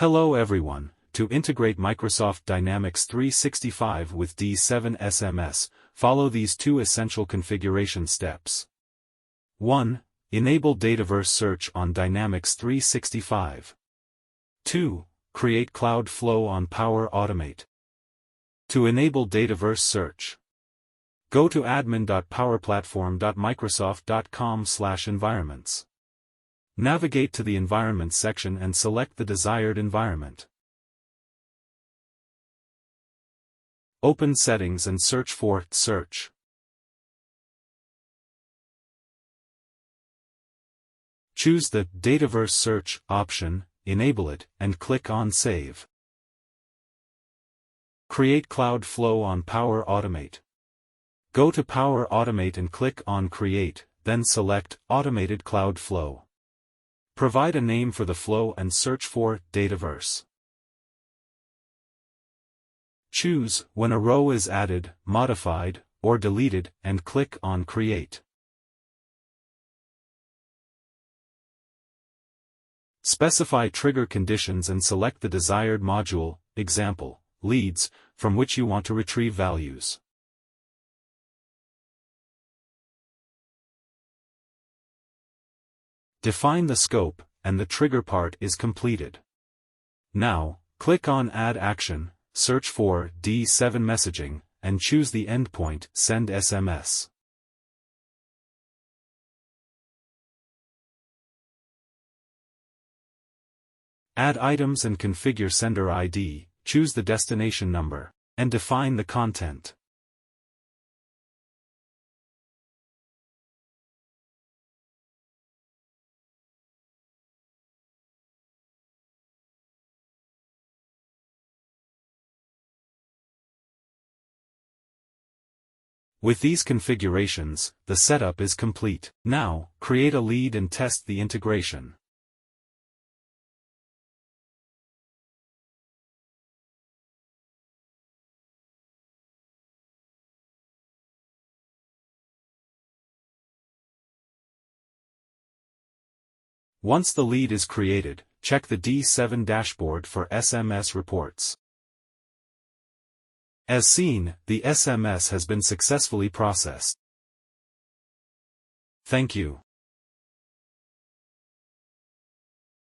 Hello everyone. To integrate Microsoft Dynamics 365 with D7 SMS, follow these two essential configuration steps. 1. Enable Dataverse Search on Dynamics 365. 2. Create Cloud Flow on Power Automate. To enable Dataverse Search, go to admin.powerplatform.microsoft.com/environments. Navigate to the Environment section and select the desired environment. Open Settings and search for Search. Choose the Dataverse Search option, enable it, and click on Save. Create Cloud Flow on Power Automate. Go to Power Automate and click on Create, then select Automated Cloud Flow. Provide a name for the flow and search for Dataverse. Choose when a row is added, modified, or deleted, and click on Create. Specify trigger conditions and select the desired module, example, leads, from which you want to retrieve values. Define the scope, and the trigger part is completed. Now, click on Add Action, search for D7 Messaging, and choose the endpoint Send SMS. Add items and configure sender ID, choose the destination number, and define the content. With these configurations, the setup is complete. Now, create a lead and test the integration. Once the lead is created, check the D7 dashboard for SMS reports. As seen, the SMS has been successfully processed. Thank you.